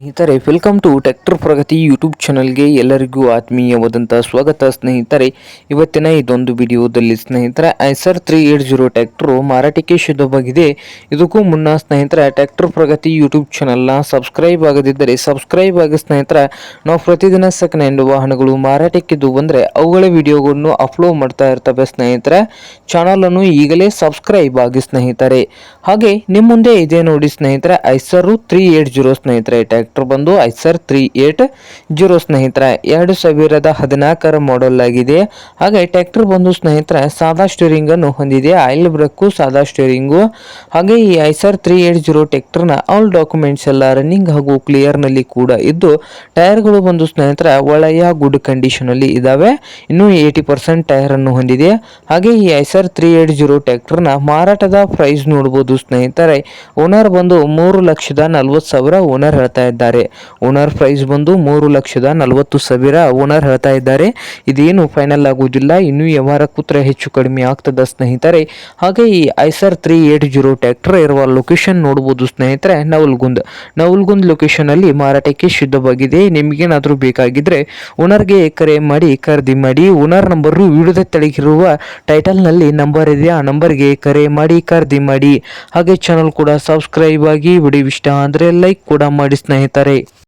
ಸ್ನೇಹಿತರೆ, welcome to tractor Pragati YouTube ಚಾನಲ್ಗೆ ಎಲ್ಲರಿಗೂ ಆತ್ಮೀಯವಾದಂಥ ಸ್ವಾಗತ. ಸ್ನೇಹಿತರೆ, ಇವತ್ತಿನ ಇದೊಂದು ವಿಡಿಯೋದಲ್ಲಿ ಸ್ನೇಹಿತರೆ ಐಸರ್ 380 ಟ್ರ್ಯಾಕ್ಟರ್ ಮಾರಾಟಕ್ಕೆ ಸಿದ್ಧವಾಗಿದೆ. ಇದಕ್ಕೂ ಮುನ್ನ ಸ್ನೇಹಿತರೆ, ಟ್ರ್ಯಾಕ್ಟರ್ ಪ್ರಗತಿ ಯೂಟ್ಯೂಬ್ ಚಾನಲ್ನ ಸಬ್ಸ್ಕ್ರೈಬ್ ಆಗದಿದ್ದರೆ ಸಬ್ಸ್ಕ್ರೈಬ್ ಆಗಿ ಸ್ನೇಹಿತರೆ. ನಾವು ಪ್ರತಿದಿನ ಸೆಕೆಂಡ್ ಹ್ಯಾಂಡ್ ವಾಹನಗಳು ಮಾರಾಟಕ್ಕಿದ್ದು ಬಂದರೆ ಅವುಗಳ ವಿಡಿಯೋಗಳನ್ನು ಅಪ್ಲೋಡ್ ಮಾಡ್ತಾ ಇರ್ತವೆ ಸ್ನೇಹಿತರೆ. ಚಾನಲನ್ನು ಈಗಲೇ ಸಬ್ಸ್ಕ್ರೈಬ್ ಆಗಿ ಸ್ನೇಹಿತರೆ. ಹಾಗೆ ನಿಮ್ಮ ಮುಂದೆ ಇದೆ ನೋಡಿ ಸ್ನೇಹಿತರೆ, ಐಸರ್ 380 ಸ್ನೇಹಿತರೆ. ಟ್ರ್ಯಾಕ್ಟರ್ ಬಂದು ಐಸರ್ 380 ಸ್ನೇಹಿತರೆ, 2014 ಮಾಡೆಲ್ ಆಗಿದೆ. ಹಾಗೆ ಟ್ರ್ಯಾಕ್ಟರ್ ಬಂದು ಸ್ನೇಹಿತರೆ ಸಾದಾ ಸ್ಟೀರಿಂಗ್ ಅನ್ನು ಹೊಂದಿದೆ, ಆಯಿಲ್ ಬ್ರೇಕ್, ಸಾದಾ ಸ್ಟೀರಿಂಗು. ಹಾಗೆ ಈ ಐಸರ್ 380 ಟ್ರ್ಯಾಕ್ಟರ್ನ ಆಲ್ ಡಾಕ್ಯುಮೆಂಟ್ಸ್ ಎಲ್ಲ ರನ್ನಿಂಗ್ ಹಾಗೂ ಕ್ಲಿಯರ್ ನಲ್ಲಿ ಕೂಡ ಇದ್ದು, ಟೈರ್ಗಳು ಬಂದು ಸ್ನೇಹಿತರೆ ಒಳ್ಳೆಯ ಗುಡ್ ಕಂಡೀಷನ್ ಅಲ್ಲಿ ಇದಾವೆ. ಇನ್ನು 80% ಟೈರ್ ಅನ್ನು ಹೊಂದಿದೆ. ಹಾಗೆ ಈ ಐಸರ್ 380 ಟ್ರ್ಯಾಕ್ಟರ್ನ ಮಾರಾಟದ ಪ್ರೈಸ್ ನೋಡಬಹುದು ಸ್ನೇಹಿತರೆ. ಓನರ್ ಬಂದು 3,40,000 ಓನರ್ ಹೇಳ್ತಾ ಇದ್ದಾರೆ. ಓನರ್ ಪ್ರೈಸ್ ಬಂದು 3,40,000 ಓನರ್ ಹೇಳ್ತಾ ಇದ್ದಾರೆ. ಇದೇನು ಫೈನಲ್ ಆಗುವುದಿಲ್ಲ, ಇನ್ನು ವ್ಯವಹಾರ ಕೂತ್ರೆ ಹೆಚ್ಚು ಕಡಿಮೆ ಆಗ್ತದ ಸ್ನೇಹಿತರೆ. ಹಾಗೆ ಈ ಐಸರ್ 380 ಟ್ರ್ಯಾಕ್ಟರ್ ಇರುವ ಲೊಕೇಶನ್ ನೋಡಬಹುದು ಸ್ನೇಹಿತರೆ, ನವಲ್ಗುಂದ್ ಲೊಕೇಶನ್ ಅಲ್ಲಿ ಮಾರಾಟಕ್ಕೆ ಸಿದ್ಧವಾಗಿದೆ. ನಿಮಗೇನಾದರೂ ಬೇಕಾಗಿದ್ರೆ ಓನರ್ಗೆ ಕರೆ ಮಾಡಿ ಖರೀದಿ ಮಾಡಿ. ಓನರ್ ನಂಬರ್ ವಿಡಿಯೋದ ತೆಳಗಿರುವ ಟೈಟಲ್ ನಲ್ಲಿ ನಂಬರ್ ಇದೆ, ಆ ನಂಬರ್ಗೆ ಕರೆ ಮಾಡಿ ಖರೀದಿ ಮಾಡಿ. ಹಾಗೆ ಚಾನಲ್ ಕೂಡ ಸಬ್ಸ್ಕ್ರೈಬ್ ಆಗಿ. ವಿಡಿಯೋ ಇಷ್ಟ ಅಂದ್ರೆ ಲೈಕ್ ಕೂಡ ಮಾಡಿ ಸ್ನೇಹಿತರೆ.